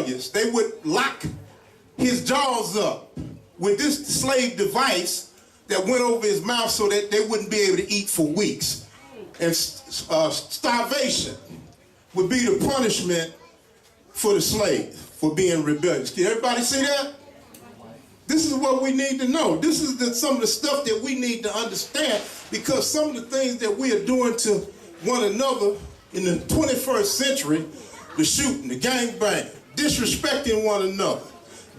rebellious, they would lock his jaws up with this slave device that went over his mouth so that they wouldn't be able to eat for weeks. And starvation would be the punishment for the slave for being rebellious. Can everybody see that? This is what we need to know. This is some of the stuff that we need to understand, because some of the things that we are doing to one another in the 21st century, the shooting, the gangbanging, disrespecting one another,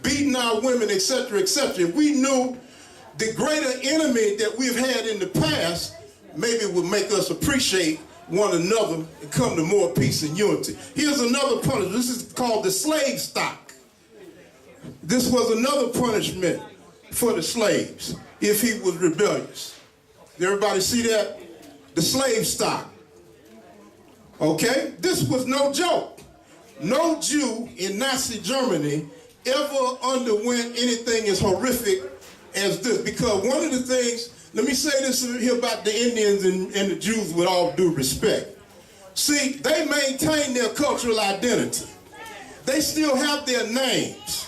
beating our women, etc., etc. If we knew the greater enemy that we've had in the past, maybe it would make us appreciate one another and come to more peace and unity. Here's another punishment. This is called the slave stock. This was another punishment for the slaves if he was rebellious. Did everybody see that? The slave stock. Okay? This was no joke. No Jew in Nazi Germany ever underwent anything as horrific as this, because one of the things, let me say this here about the Indians and the Jews with all due respect. See, they maintain their cultural identity. They still have their names.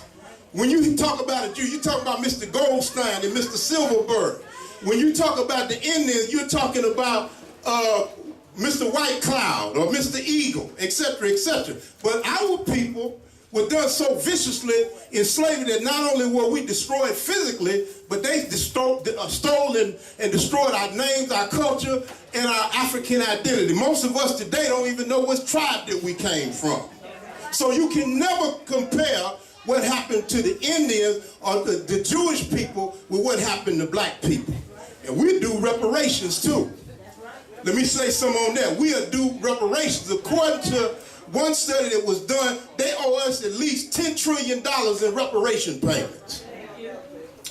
When you talk about a Jew, you talk about Mr. Goldstein and Mr. Silverberg. When you talk about the Indians, you're talking about Mr. White Cloud or Mr. Eagle, etc., etc. But our people were done so viciously in slavery that not only were we destroyed physically, but they stole and destroyed our names, our culture, and our African identity. Most of us today don't even know what tribe that we came from. So you can never compare what happened to the Indians or the Jewish people with what happened to black people. And we do reparations too. Let me say something on that. We are due reparations. According to one study that was done, they owe us at least $10 trillion in reparation payments.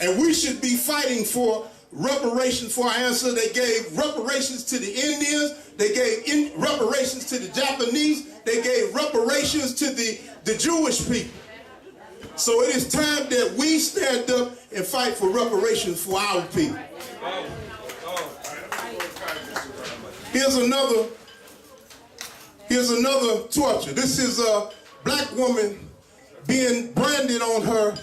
And we should be fighting for reparations for our ancestors. They gave reparations to the Indians. They gave reparations to the Japanese. They gave reparations to the Jewish people. So it is time that we stand up and fight for reparations for our people. Here's another torture. This is a black woman being branded on her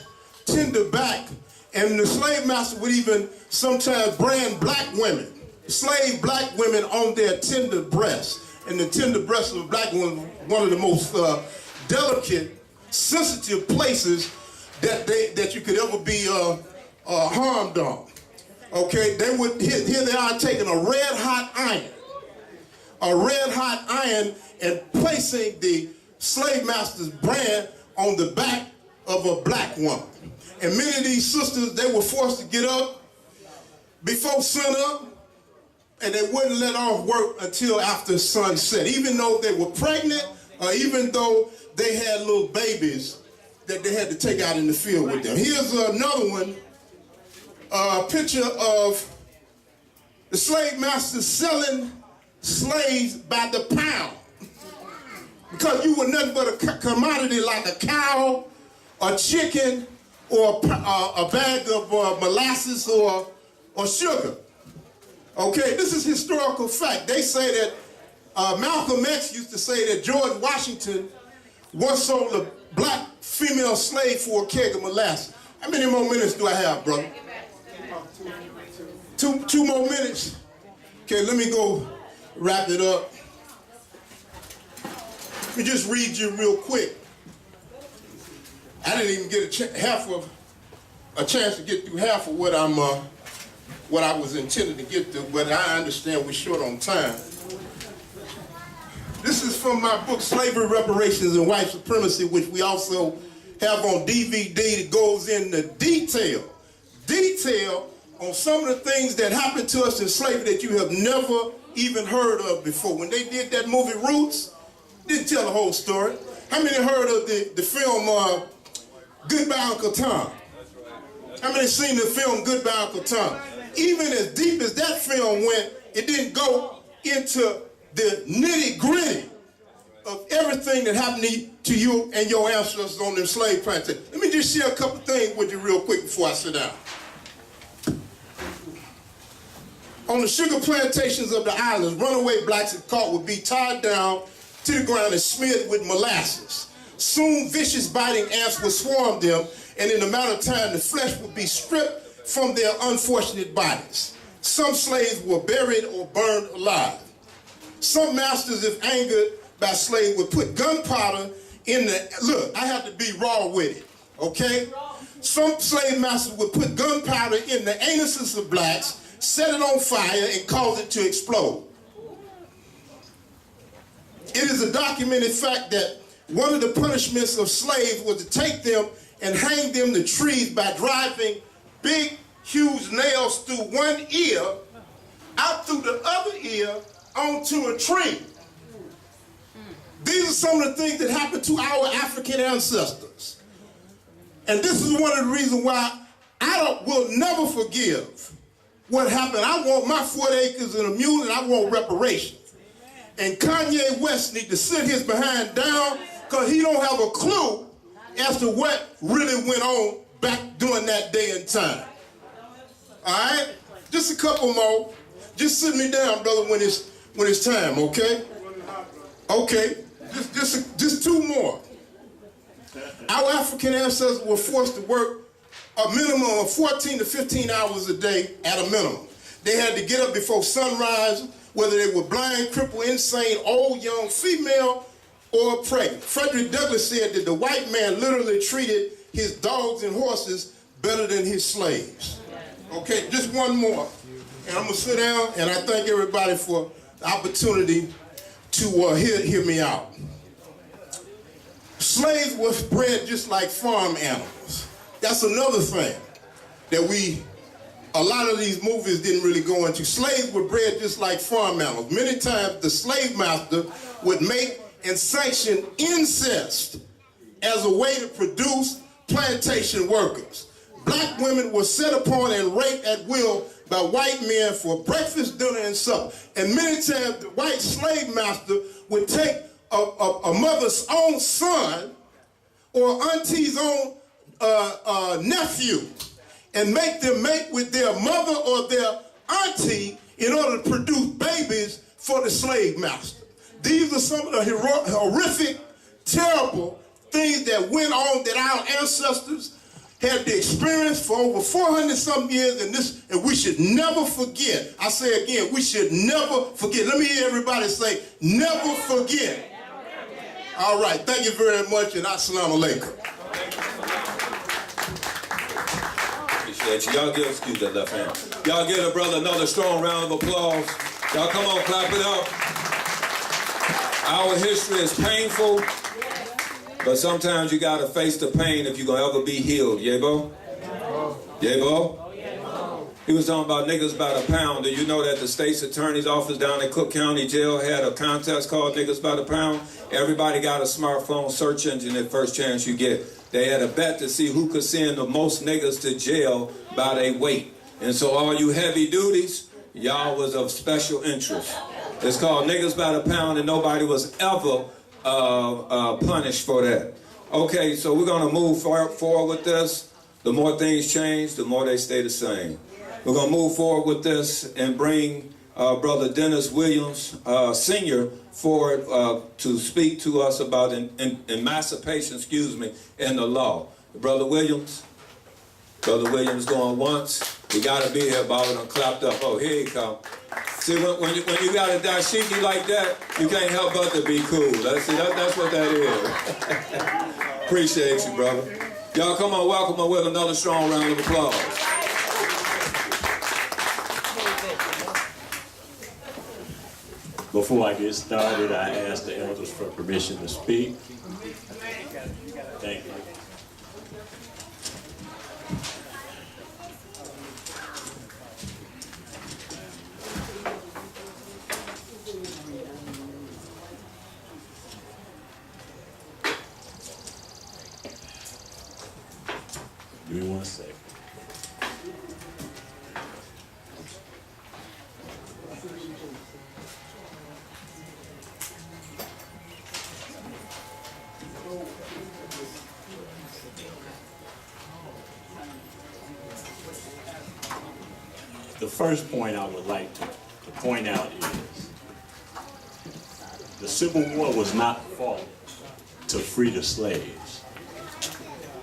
tender back, and the slave master would even sometimes brand black women, slave black women, on their tender breasts. And the tender breasts of a black woman, one of the most delicate, sensitive places that you could ever be harmed on. Okay, they would here they are taking a red hot iron and placing the slave master's brand on the back of a black woman. And many of these sisters, they were forced to get up before sunup, and they wouldn't let off work until after sunset, even though they were pregnant or even though they had little babies that they had to take out in the field with them. Here's another one, a picture of the slave master selling slaves by the pound, because you were nothing but a commodity like a cow, a chicken, or a bag of molasses or sugar. Okay, this is historical fact. They say that Malcolm X used to say that George Washington once sold a black female slave for a keg of molasses. How many more minutes do I have, brother? Two more minutes? Okay, let me go wrap it up. Let me just read you real quick. I didn't even get a chance to get through half of what I was intended to get through, but I understand we're short on time. This is from my book, Slavery, Reparations, and White Supremacy, which we also have on DVD. That goes into detail on some of the things that happened to us in slavery that you have never even heard of before. When they did that movie Roots, didn't tell the whole story. How many heard of the film Goodbye Uncle Tom? How many seen the film Goodbye Uncle Tom? Even as deep as that film went, it didn't go into the nitty-gritty of everything that happened to you and your ancestors on them slave plantations. Let me just share a couple things with you real quick before I sit down. On the sugar plantations of the islands, runaway blacks if caught would be tied down to the ground and smeared with molasses. Soon vicious biting ants would swarm them, and in a matter of time the flesh would be stripped from their unfortunate bodies. Some slaves were buried or burned alive. Some masters, if angered by slaves, would put gunpowder in the, look, I have to be raw with it, okay? Some slave masters would put gunpowder in the anuses of blacks, set it on fire, and cause it to explode. It is a documented fact that one of the punishments of slaves was to take them and hang them to trees by driving big, huge nails through one ear, out through the other ear, onto a tree. These are some of the things that happened to our African ancestors. And this is one of the reasons why will never forgive what happened. I want my 40 acres and a mule, and I want reparations. And Kanye West need to sit his behind down, because he don't have a clue as to what really went on back during that day and time. All right? Just a couple more. Just sit me down, brother, when it's time, okay? Okay. Just two more. Our African ancestors were forced to work a minimum of 14 to 15 hours a day at a minimum. They had to get up before sunrise, whether they were blind, crippled, insane, old, young, female, or pregnant. Frederick Douglass said that the white man literally treated his dogs and horses better than his slaves. Okay, just one more. And I'm going to sit down, and I thank everybody for the opportunity to hear me out. Slaves were bred just like farm animals. That's another thing that a lot of these movies didn't really go into. Slaves were bred just like farm animals. Many times the slave master would make and sanction incest as a way to produce plantation workers. Black women were set upon and raped at will by white men for breakfast, dinner, and supper. And many times the white slave master would take a mother's own son or auntie's own nephew and make them mate with their mother or their auntie in order to produce babies for the slave master. These are some of the horrific, terrible things that went on that our ancestors had to experience for over 400-something years, and we should never forget. I say again, we should never forget. Let me hear everybody say, never forget. All right, thank you very much, and assalamu alaikum. Appreciate you. Y'all excuse that left hand. Y'all give a brother another strong round of applause. Y'all come on, clap it up. Our history is painful, but sometimes you gotta face the pain if you're gonna ever be healed. Yebo? Yebo? He was talking about niggas by the pound. Do you know that the state's attorney's office down in Cook County Jail had a contest called Niggas by the Pound? Everybody got a smartphone search engine at first chance you get. They had a bet to see who could send the most niggas to jail by their weight. And so all you heavy duties, y'all was of special interest. It's called Niggas by the Pound, and nobody was ever punished for that. Okay, so we're gonna move forward with this. The more things change, the more they stay the same. We're gonna move forward with this and bring Brother Dennis Williams, Sr., forward to speak to us about emancipation, in the law. Brother Williams going once. You gotta be here, Baba done clapped up. Oh, here he come. See, when you got a dashiki like that, you can't help but to be cool. That's what that is. Appreciate you, brother. Y'all come on, welcome him with another strong round of applause. Before I get started, I ask the elders for permission to speak. Thank you. Give me 1 second. The first point I would like to point out is the Civil War was not fought to free the slaves.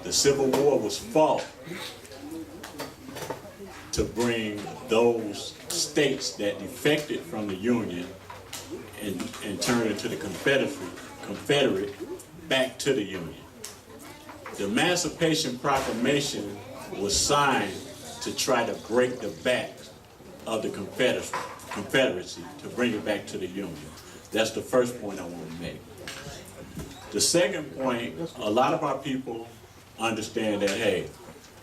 The Civil War was fought to bring those states that defected from the Union and turned into the Confederate back to the Union. The Emancipation Proclamation was signed to try to break the back of the Confederacy to bring it back to the Union. That's the first point I want to make. The second point, a lot of our people understand that, hey,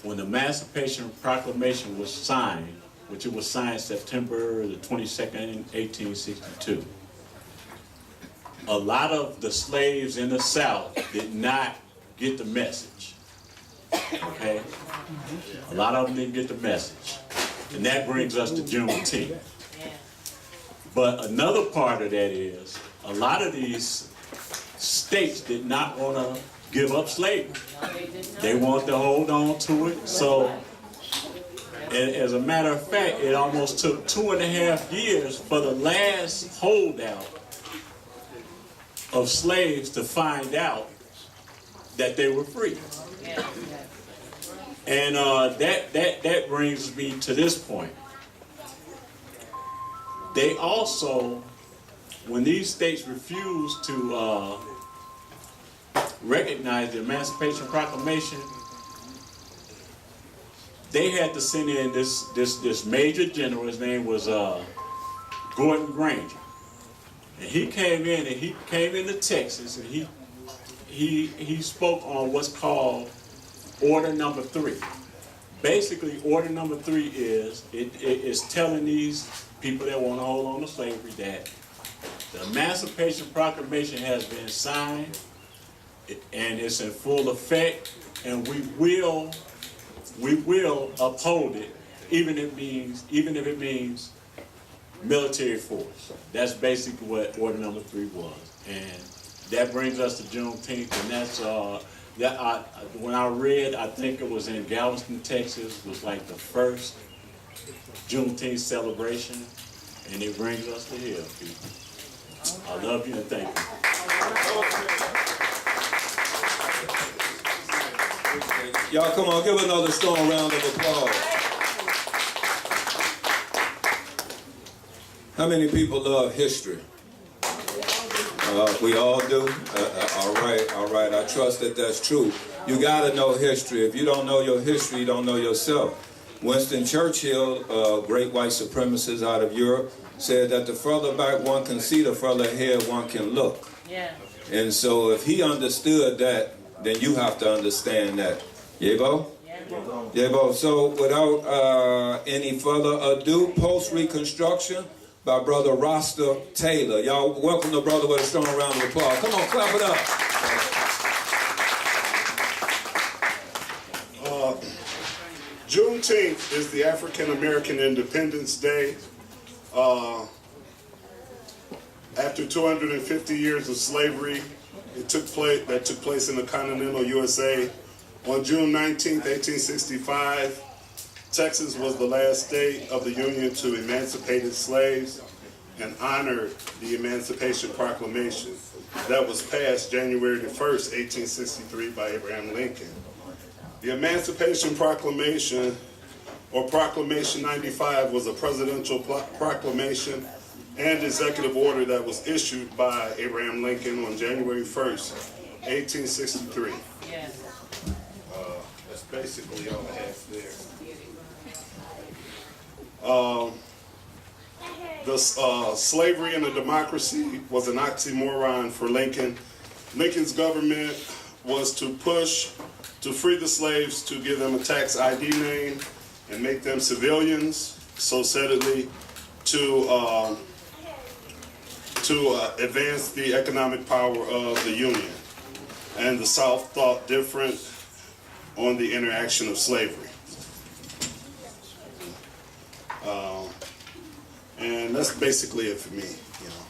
when the Emancipation Proclamation was signed, which it was signed September the 22nd, 1862, a lot of the slaves in the South did not get the message, okay? A lot of them didn't get the message. And that brings us to Juneteenth. But another part of that is, a lot of these states did not want to give up slavery. They wanted to hold on to it. So, as a matter of fact, it almost took 2.5 years for the last holdout of slaves to find out that they were free. And that brings me to this point. They also, when these states refused to recognize the Emancipation Proclamation, they had to send in this major general. His name was Gordon Granger, and he came into Texas, and he spoke on what's called Order Number 3. Basically, Order Number 3 is it is telling these people that want to hold on to slavery that the Emancipation Proclamation has been signed and it's in full effect, and we will uphold it, even if it means military force. That's basically what Order Number 3 was, and that brings us to Juneteenth, and that's when I read, I think it was in Galveston, Texas, was like the first Juneteenth celebration, and it brings us to here, people. I love you and thank you. Y'all come on, give another strong round of applause. How many people love history? We all do? All right. I trust that that's true. You got to know history. If you don't know your history, you don't know yourself. Winston Churchill, a great white supremacist out of Europe, said that the further back one can see, the further ahead one can look. Yeah. And so if he understood that, then you have to understand that. Yebo? Yebo. So without any further ado, post-reconstruction by Brother Rasta Taylor. Y'all welcome the brother with a strong round of applause. Come on, clap it up. Juneteenth is the African American Independence Day. After 250 years of slavery, that took place in the continental USA. On June 19, 1865, Texas was the last state of the Union to emancipate its slaves and honored the Emancipation Proclamation that was passed January the 1st, 1863 by Abraham Lincoln. The Emancipation Proclamation, or Proclamation 95, was a presidential proclamation and executive order that was issued by Abraham Lincoln on January 1st, 1863. Yeah. That's basically all I have there. Slavery and the democracy was an oxymoron for Lincoln. Lincoln's government was to push to free the slaves, to give them a tax ID name and make them civilians, so saidly, to advance the economic power of the Union. And the South thought different on the interaction of slavery. And that's basically it for me, you know.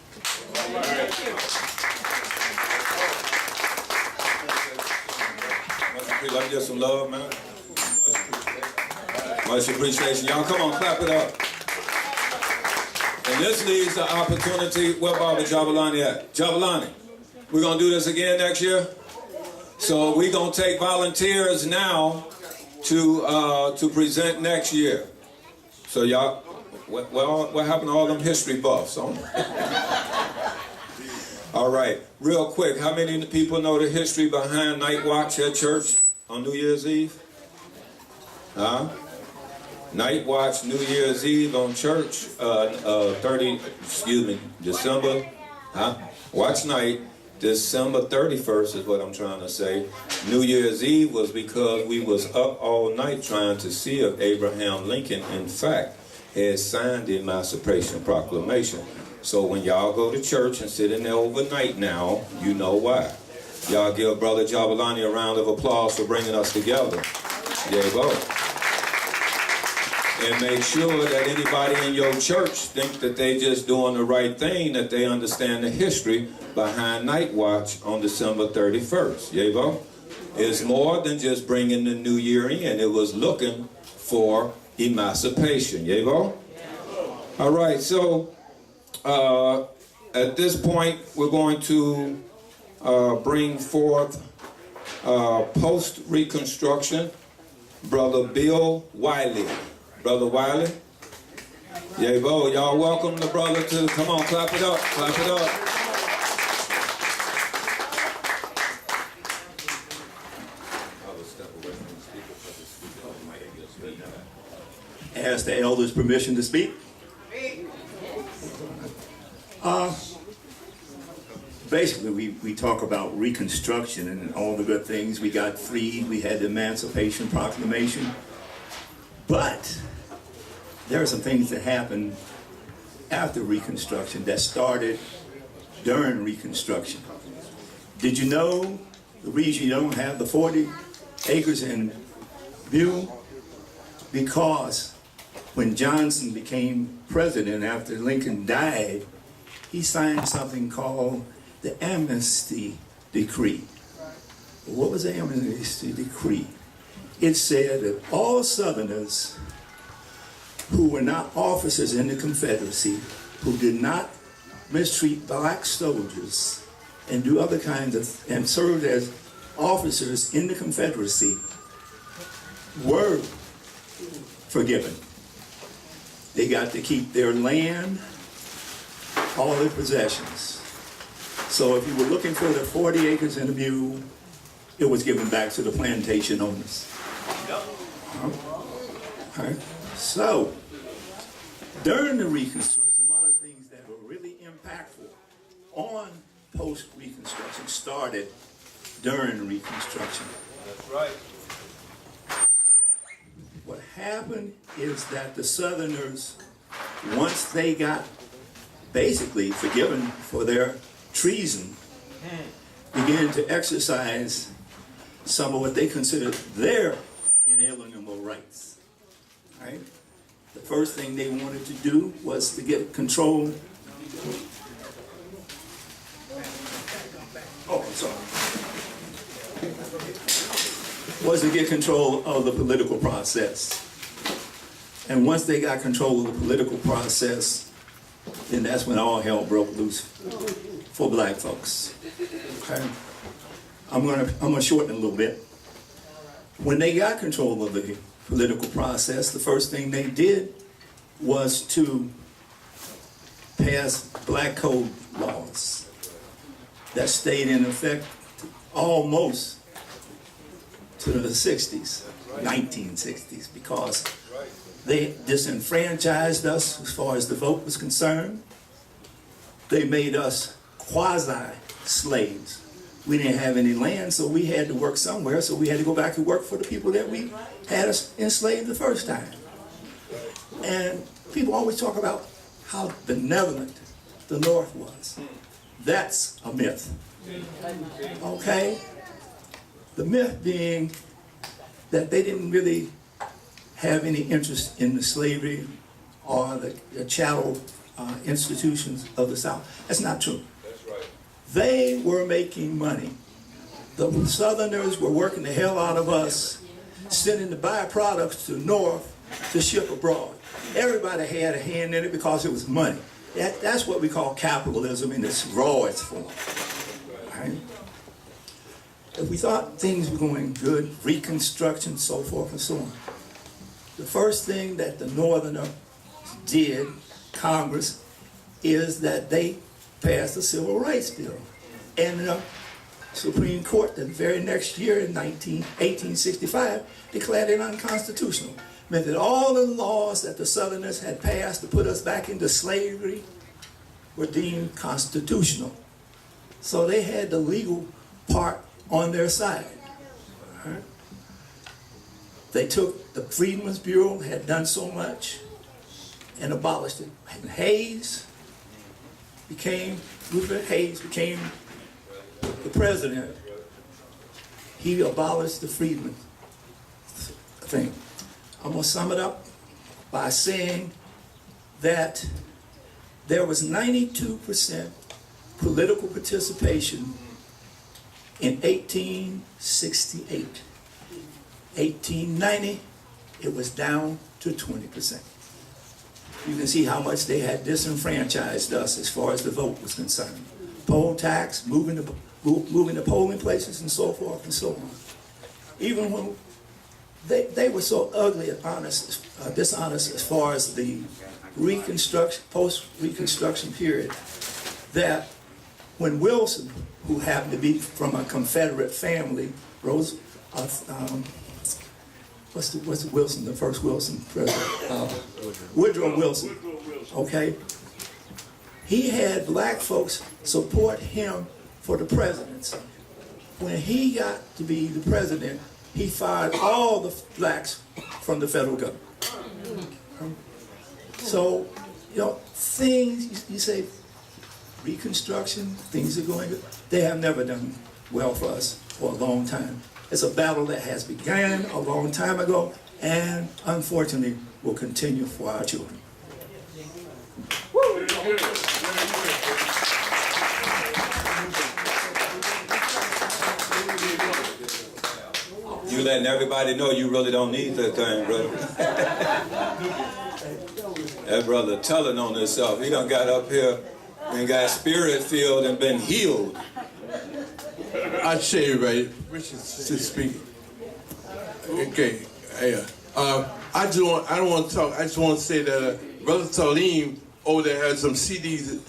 Let me get some love, man. Much appreciation. Y'all come on, clap it up. And this leaves the opportunity. Where Barbara Jabulani at? Jabulani, we're going to do this again next year? So we're gonna take volunteers now to present next year. So y'all, what happened to all them history buffs? All right, real quick, how many people know the history behind Night Watch at church on New Year's Eve? Huh? Night Watch, New Year's Eve on church, December, huh? Watch night, December 31st is what I'm trying to say. New Year's Eve was because we was up all night trying to see if Abraham Lincoln, in fact, had signed the Emancipation Proclamation. So when y'all go to church and sit in there overnight now, you know why. Y'all give Brother Jabulani a round of applause for bringing us together. There you go. And make sure that anybody in your church think that they just doing the right thing, that they understand the history behind Night Watch on December 31st. There you go. It's more than just bringing the new year in. It was looking for emancipation. There you go. All right, so at this point, we're going to bring forth post-Reconstruction, Brother Bill Wiley. Brother Wiley. Yeah, go. Y'all welcome the brother to, come on, clap it up, clap it up. Ask the elders permission to speak. Basically, we talk about Reconstruction and all the good things. We got freed, we had the Emancipation Proclamation. But there are some things that happened after Reconstruction that started during Reconstruction. Did you know the reason you don't have the 40 acres in view? Because when Johnson became president after Lincoln died, he signed something called the Amnesty Decree. What was the Amnesty Decree? It said that all Southerners who were not officers in the Confederacy, who did not mistreat black soldiers and do other kinds of, and served as officers in the Confederacy, were forgiven. They got to keep their land, all their possessions. So if you were looking for the 40 acres in the mule, it was given back to the plantation owners. Right. So, during the Reconstruction, a lot of things that were really impactful on post-Reconstruction started during Reconstruction. That's right. What happened is that the Southerners, once they got basically forgiven for their treason, began to exercise some of what they considered their inalienable rights. Right? The first thing they wanted to do was to get control. Oh, I'm sorry. Was to get control of the political process. And once they got control of the political process, then that's when all hell broke loose for black folks. Okay? I'm gonna shorten it a little bit. When they got control of the political process, the first thing they did was to pass black code laws that stayed in effect almost to the 60s, 1960s, because they disenfranchised us as far as the vote was concerned. They made us quasi-slaves. We didn't have any land, so we had to work somewhere, so we had to go back and work for the people that we had us enslaved the first time. And people always talk about how benevolent the North was. That's a myth. Okay? The myth being that they didn't really have any interest in the slavery or the chattel institutions of the South. That's not true. That's right. They were making money. The Southerners were working the hell out of us, sending the byproducts to the North to ship abroad. Everybody had a hand in it because it was money. That's what we call capitalism in its rawest form. Right? if we thought things were going good, Reconstruction, so forth and so on, the first thing that the Northerners did, Congress, is that they passed the Civil Rights Bill. And the Supreme Court the very next year in 1865 declared it unconstitutional. Meant that all the laws that the Southerners had passed to put us back into slavery were deemed constitutional. So they had the legal part on their side. All right? They took the Freedmen's Bureau, had done so much, and abolished it. And Rutherford Hayes became the president. He abolished the freedmen thing. I'm going to sum it up by saying that there was 92% political participation in 1868. 1890, it was down to 20%. You can see how much they had disenfranchised us as far as the vote was concerned. Poll tax, moving the polling places, and so forth and so on. Even when they were so ugly and dishonest as far as the post-Reconstruction period, that when Wilson, who happened to be from a Confederate family, what's Wilson, the first Wilson president? Woodrow Wilson, okay? He had black folks support him for the presidency. When he got to be the president, he fired all the blacks from the federal government. So, you know, things, you say, Reconstruction, things are going good. They have never done well for us for a long time. It's a battle that has begun a long time ago and unfortunately will continue for our children. You letting everybody know you really don't need that thing, brother. That brother telling on himself. He done got up here and got spirit-filled and been healed. I'll show you, right? Richard speaking. Okay. Yeah. I don't want to talk. I just want to say that Brother Talim over there has some CDs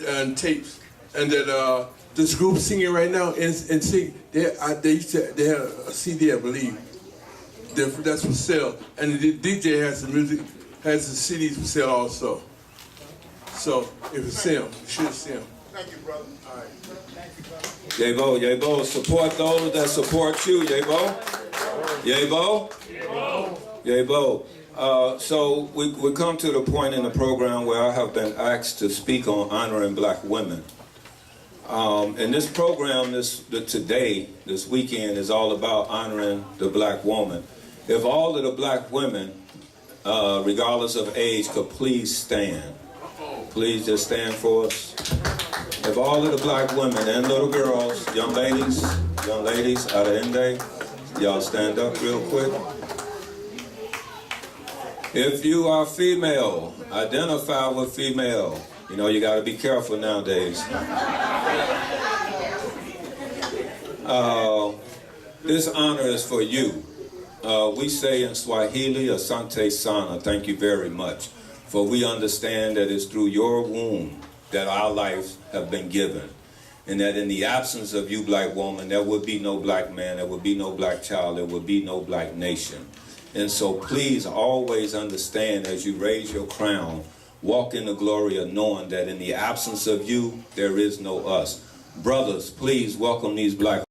and tapes, and that this group singing right now and sing. They had a CD, I believe. That's for sale, and the DJ has the music, has the CDs for sale also. So if it's him, you should see him. Thank you, brother. All right. Yabo, support those that support you, Yabo. Yabo. So we come to the point in the program where I have been asked to speak on honoring black women. And this program this weekend, is all about honoring the black woman. If all of the black women, regardless of age, could please stand. Please just stand for us. If all of the black women and little girls, young ladies out of Inde, y'all stand up real quick. If you are female, identify with female. You know, you got to be careful nowadays. This honor is for you. We say in Swahili, Asante Sana, thank you very much. For we understand that it's through your womb that our lives have been given. And that in the absence of you, black woman, there would be no black man, there would be no black child, there would be no black nation. And so please always understand as you raise your crown, walk in the glory of knowing that in the absence of you, there is no us. Brothers, please welcome these black